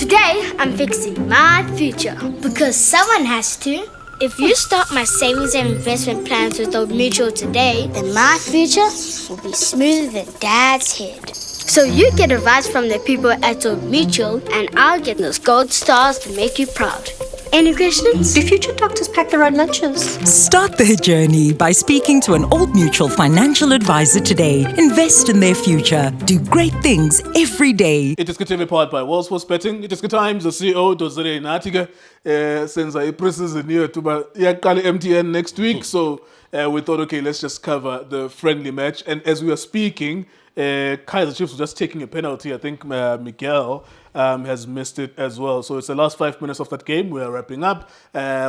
Today, I'm fixing my future because someone has to. If you start my savings and investment plans with Old Mutual today, then my future will be smoother than Dad's head. So you get advice from the people at Old Mutual, and I'll get those gold stars to make you proud. Any questions? Do future doctors pack their own lunches? Start their journey by speaking to an Old Mutual financial advisor today. Invest in their future. Do great things every day. iDiskiTV powered by World Sports Betting. iDiski Times, the CEO, Dozere Natika, since I preseason here to MTN next week. So we thought, okay, let's just cover the friendly match. And as we were speaking, Kaizer Chiefs was just taking a penalty. I think Miguel has missed it as well. So it's the last 5 minutes of that game. We are wrapping up.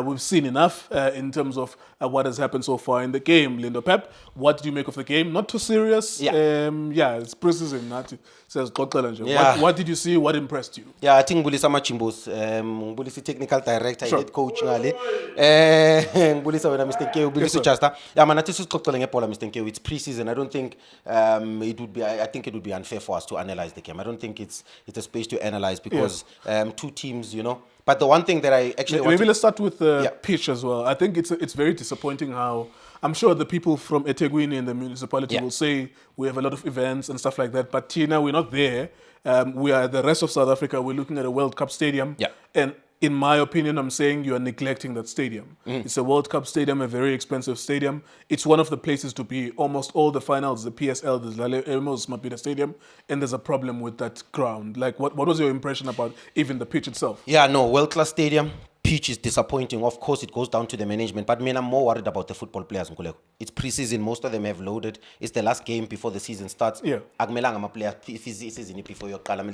We've seen enough in terms of what has happened so far in the game. Lindo Pep, what did you make of the game? Not too serious. Yeah. It's preseason. Nathi says Yeah. What did you see? What impressed you? Yeah, I think Bulisa Machimbos, Bulisi technical director, head coach ngale. Bulisa wena Mr. K, Bulisa Chasta. Yeah, man, nathi sisixoxele ngepola Mr. K. It's preseason. I don't think it would be. I think it would be unfair for us to analyze the game. I don't think it's a space to analyze because two teams, you know. But the one thing that I actually maybe let's start with the pitch as well. I think it's very disappointing how I'm sure the people from eThekwini and the municipality will say we have a lot of events and stuff like that. But Tina, we're not there. We are the rest of South Africa. We're looking at a World Cup stadium. Yeah. And in my opinion, I'm saying you are neglecting that stadium. It's a World Cup stadium, a very expensive stadium. It's one of the places to be. Almost all the finals, the PSL, the Lemos Mapida Stadium, and there's a problem with that ground. Like, what was your impression about even the pitch itself? Yeah, no, world-class stadium. Pitch is disappointing. Of course, it goes down to the management. But I'm more worried about the football players. It's preseason. Most of them have loaded. It's the last game before the season starts. Yeah. Akumelanga players season before you call them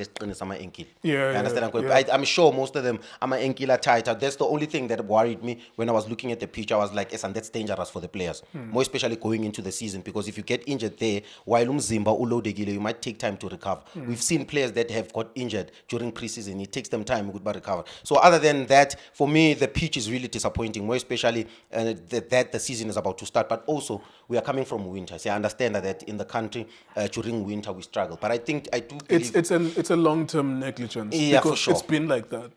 ankle. Yeah. You understand? Yeah. I'm sure most of them are ankle are tight. That's the only thing that worried me when I was looking at the pitch. I was like, and that's dangerous for the players. More especially going into the season, because if you get injured there, while umzimba ulodegile, you might take time to recover. We've seen players that have got injured during preseason. It takes them time to recover. So other than that, for me, the pitch is really disappointing, more especially that the season is about to start. But also, we are coming from winter. So I understand that in the country, during winter, we struggle. But I do believe... It's a long-term negligence. Yeah, because for sure. It's been like that.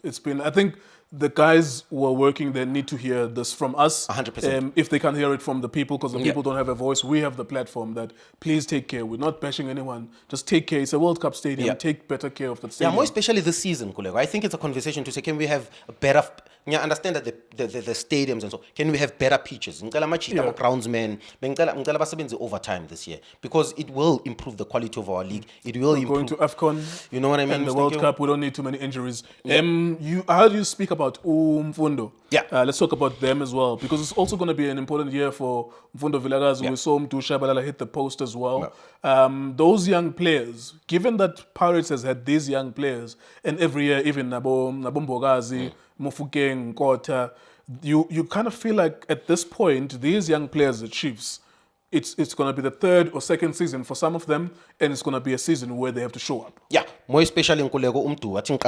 I think the guys who are working there need to hear this from us. 100%. If they can't hear it from the people, because the people don't have a voice, we have the platform that please take care. We're not bashing anyone. Just take care. It's a World Cup stadium. Yeah. Take better care of that stadium. Yeah, more especially this season, Kulego. I think it's a conversation to say, can we have a better... Yeah, understand that the stadiums and so, can we have better pitches? Groundsmen, overtime this year, because it will improve the quality of our league. It will improve. Going to AFCON, you know what I mean? And the World Cup, we don't need too many injuries. How do you speak about Mfundo? Yeah. Let's talk about them as well, because it's also going to be an important year for Mfundo Vilakazi. We saw Shabalala hit the post as well. Those young players, given that Pirates has had these young players, and every year, even Nabombogazi, Mufukeng, Kota, you kind of feel like at this point, these young players, the Chiefs, it's going to be the third or second season for some of them, and it's going to be a season where they have to show up. Yeah, more especially in Kulego I think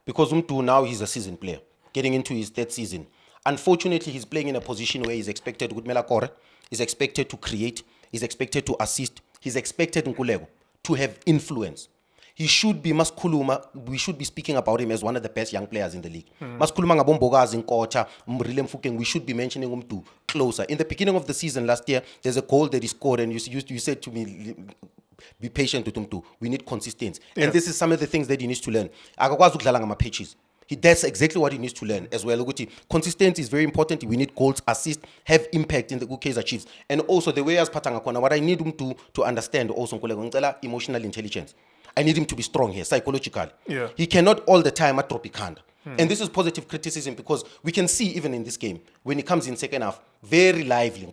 because now he's a seasoned player, getting into his third season. Unfortunately, he's playing in a position where he's expected he's expected to create, he's expected to assist, he's expected in Kulego to have influence. He should be Maskuluma. We should be speaking about him as one of the best young players in the league. Maskuluma ngabombogazi in Kota, Mrile Mfukeng. We should be mentioning him to closer. In the beginning of the season last year, there's a goal that he scored, and you said to me, be patient with him too. We need consistency. Yeah. And this is some of the things that he needs to learn. Pitches. That's exactly what he needs to learn as well. Consistency is very important. We need goals, assists, have impact in the Kaizer Chiefs. And also the way as Patanga Kona, what I need him to understand also emotional intelligence. I need him to be strong here, psychologically. Yeah. He cannot all the time at Tropicana. And this is positive criticism, because we can see even in this game, when he comes in second half, very lively,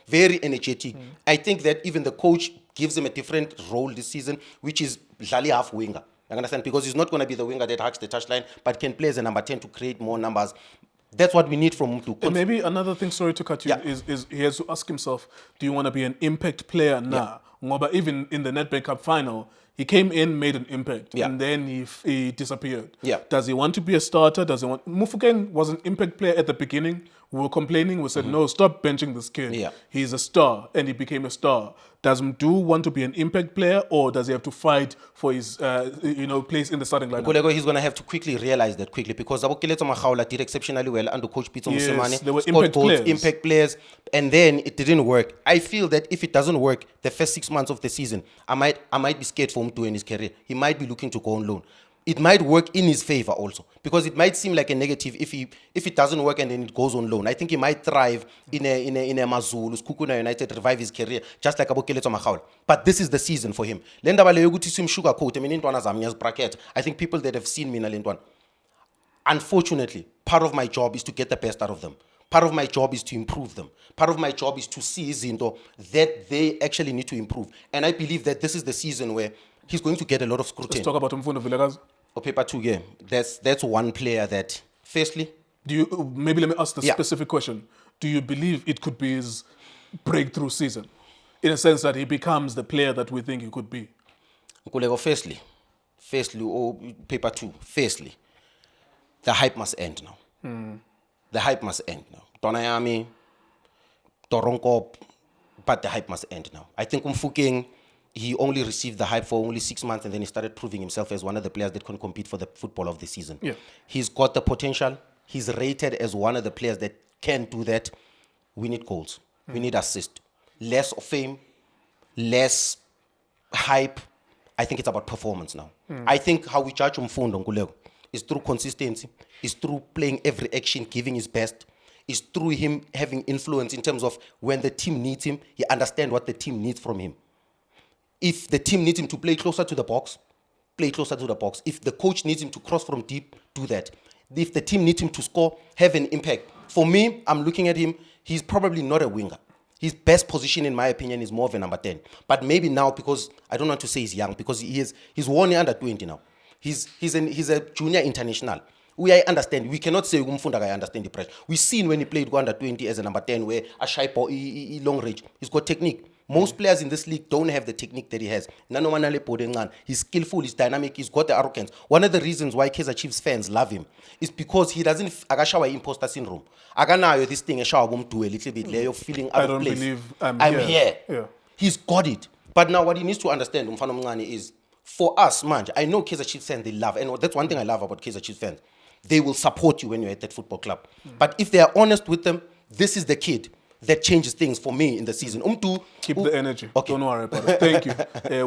very energetic. I think that even the coach gives him a different role this season, which is Lali half winger. You understand? Because he's not going to be the winger that hugs the touchline, but can play as a number 10 to create more numbers. That's what we need from him to. And maybe another thing, sorry to cut you, is he has to ask himself, do you want to be an impact player now? But even in the Nedbank Cup final, he came in, made an impact, and then he disappeared. Yeah. Does he want to be a starter? Does he want... Mufukeng was an impact player at the beginning We were complaining. We said, no, stop benching this kid. Yeah. He's a star, and he became a star. Does Mdu want to be an impact player, or does he have to fight for his place in the starting lineup? Nkulego, he's going to have to quickly realize that quickly, because Abokeletso Makgaola did exceptionally well under Coach Pitso Yes, Mosemane. they were Scored impact goals, players. impact players, and then it didn't work. I feel that if it doesn't work the first 6 months of the season, I might be scared for Mdu in his career. He might be looking to go on loan. It might work in his favor also, because it might seem like a negative if it doesn't work and then it goes on loan. I think he might thrive in a Mazulu, Kukuna United, revive his career, just like Abokeletso Makgaola. But this is the season for him. Lenda bale yokuthi simsugarcoat. I mean, into Zamya's bracket. I think people that have seen me in Lendwan. Unfortunately, part of my job is to get the best out of them. Part of my job is to improve them. Part of my job is to see Zinto that they actually need to improve. And I believe that this is the season where he's going to get a lot of scrutiny. Let's talk about Mfundo Vilakazi. Paper 2 game. That's one player that, firstly, Maybe let me ask the specific question. Do you believe it could be his breakthrough season, in a sense that he becomes the player that we think he could be? Nkulego, firstly, paper 2, firstly, the hype must end now. The hype must end now. Tonayami, Toronko, but the hype must end now. I think Mfukeng, he only received the hype for only 6 months, and then he started proving himself as one of the players that can compete for the football of the season. Yeah. He's got the potential. He's rated as one of the players that can do that. We need goals. We need assist. Less of fame, less hype. I think it's about performance now. I think how we judge Mfundo Nkulego is through consistency, is through playing every action, giving his best, is through him having influence in terms of when the team needs him, he understands what the team needs from him. If the team needs him to play closer to the box, play closer to the box. If the coach needs him to cross from deep, do that. If the team needs him to score, have an impact. For me, I'm looking at him, he's probably not a winger. His best position, in my opinion, is more of a number 10. But maybe now, because I don't want to say he's young, because he's one year under 20 now. He's a junior international. I understand. We cannot say Mfunda I understand the pressure. We've seen when he played under 20 as a number 10, where a shy ball, long range. He's got technique. Most players in this league don't have the technique that he has. He's skillful, he's dynamic, he's got the arrogance. One of the reasons why Kaizer Chiefs fans love him is because he doesn't agashawa imposter syndrome. Aganayo this thing do a little bit layer of feeling out of place. I don't believe I'm here. Yeah. He's got it. But now what he needs to understand, is for us, man, I know Kaizer Chiefs fans, they love, and that's one thing I love about Kaizer Chiefs fans. They will support you when you're at that football club. But if they are honest with them, this is the kid that changes things for me in the season. Keep the energy. Okay. Don't worry about it. Thank you.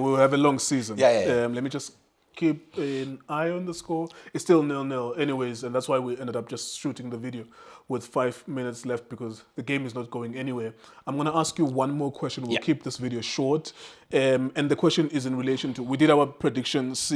We'll have a long season. Yeah. Let me just keep an eye on the score. It's still 0-0 anyways, and that's why we ended up just shooting the video with 5 minutes left, because the game is not going anywhere. I'm going to ask you one more question. We'll keep this video short. And the question is in relation to, we did our predictions,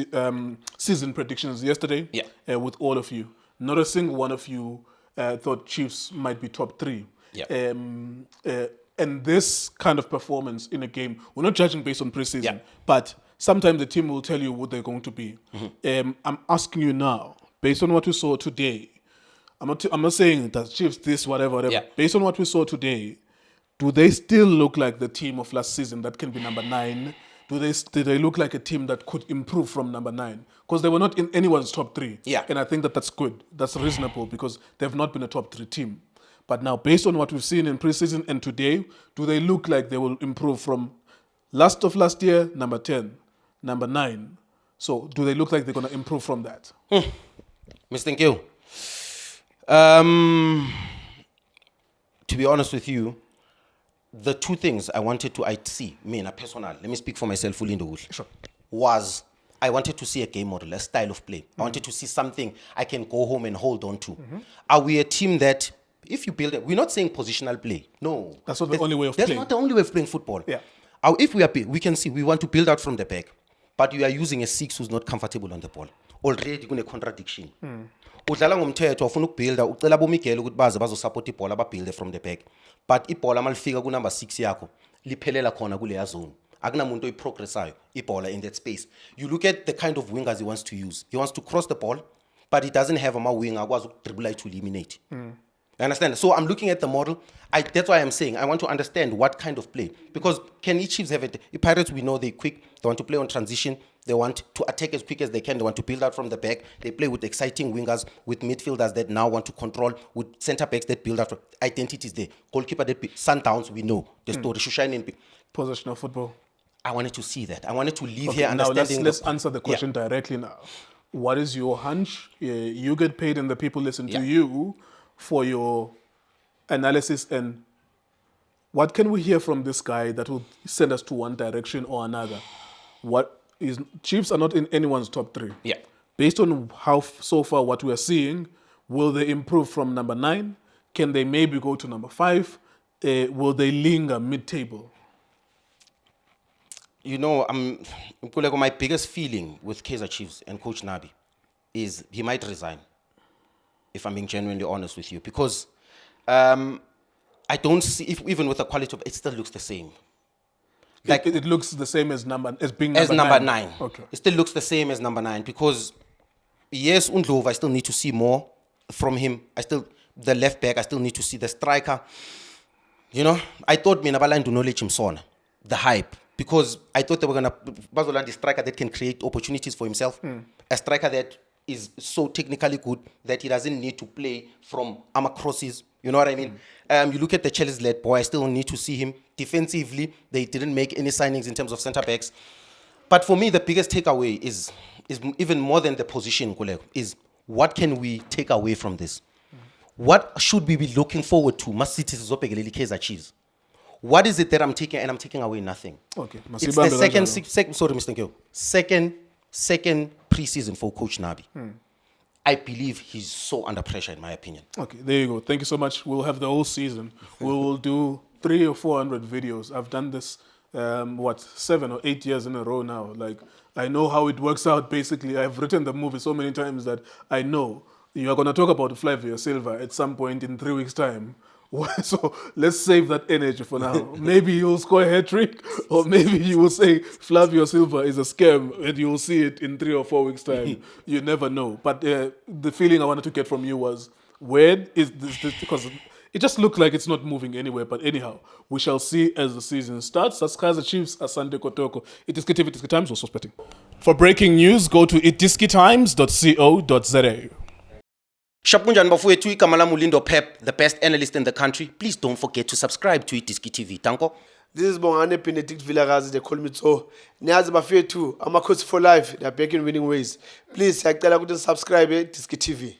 season predictions yesterday with all of you. Not a single one of you thought Chiefs might be top 3. Yeah. And this kind of performance in a game, we're not judging based on preseason, but sometimes the team will tell you what they're going to be. I'm asking you now, based on what we saw today, I'm not saying that Chiefs this, whatever. Yeah. Based on what we saw today, do they still look like the team of last season that can be number 9? Do they look like a team that could improve from number 9? Because they were not in anyone's top 3. Yeah. And I think that's good. That's reasonable, because they've not been a top 3 team. But now, based on what we've seen in preseason and today, do they look like they will improve from last year, number 10, number 9? So do they look like they're going to improve from that? Miss, thank you. To be honest with you, the two things I wanted to see, me in a personal, let me speak for myself, Lindo, Sure. was I wanted to see a game model, a style of play. I wanted to see something I can go home and hold on to. Are we a team that, if you build it, we're not saying positional play. No. That's not the only way of That's playing. not the only way of playing football. Yeah. If we can see, we want to build out from the back, but you are using a 6 who's not comfortable on the ball. Already kuna contradiction. Udlala ngomthetho ufuna ukubuilda ucela bomigelo ukuthi baze bazosupport ibhola ababuilde from the back. But ibhola malifika ku number 6 yakho liphelela khona kuleya zone. Akunamuntu oyiprogressayo ibhola in that space. You look at the kind of wingers he wants to use. He wants to cross the ball, but he doesn't have a winger akwazi ukudribble to eliminate. You understand? So I'm looking at the model. That's why I'm saying I want to understand what kind of play. Because can Chiefs have it? The Pirates, we know they're quick. They want to play on transition. They want to attack as quick as they can. They want to build out from the back. They play with exciting wingers, with midfielders that now want to control, with centre backs that build out from identities there. Goalkeeper that Sundowns, we know the story. Shushainen. Possession of football. I wanted to see that. I wanted to leave Okay, here now understanding. let's answer the question directly now. What is your hunch? You get paid and the people listen to you for your analysis, and what can we hear from this guy that will send us to one direction or another? Chiefs are not in anyone's top 3. Yeah. Based on how so far what we are seeing, will they improve from number 9? Can they maybe go to number 5? Will they linger mid-table? You know, my biggest feeling with Kaizer Chiefs and Coach Nabi is he might resign, if I'm being genuinely honest with you, because I don't see, even with the quality of it, still looks the same. Like it looks the same as being as number 9. Okay. It still looks the same as number 9 because yes, Undlov, I still need to see more from him. The left back, I still need to see the striker. You know, I thought Minabalan do knowledge him sona, the hype, because I thought they were gonna Bazola the striker that can create opportunities for himself, a striker that is so technically good that he doesn't need to play from armor crosses. You know what I mean? You look at the Chelsea-led boy, I still need to see him. Defensively, they didn't make any signings in terms of centre-backs. But for me, the biggest takeaway is even more than the position, is what can we take away from this? What should we be looking forward to? Kaizer Chiefs. What is it that I'm taking, and I'm taking away nothing? Okay. It's the sorry, Mr. Nkyo. Second preseason for Coach Nabi. I believe he's so under pressure, in my opinion. Okay, there you go. Thank you so much. We'll have the whole season. We will do 300 or 400 videos. I've done this, 7 or 8 years in a row now. Like, I know how it works out, basically. I've written the movie so many times that I know you're going to talk about Flavio Silva at some point in 3 weeks' time. So let's save that energy for now. Maybe you'll score a hat-trick, or maybe you will say Flavio Silva is a scam and you will see it in 3 or 4 weeks' time. You never know. But the feeling I wanted to get from you was, where is this? Because it just looked like it's not moving anywhere. But anyhow, we shall see as the season starts. That's Kaizer Chiefs, Asante Kotoko. iDiskiTV, iDiski Times, also spetting. For breaking news, go to iDiskiTimes.co.za. Shapunjan bafowethu igama lami Lindo Pep, the best analyst in the country. Please don't forget to subscribe to iDiskiTV. Tanko. This is Bongane Benedict Villagazi, they call me so. Niazi bafowethu, I'm a coach for life. They are back in winning ways. Please, I tell you to subscribe to iDiskiTV.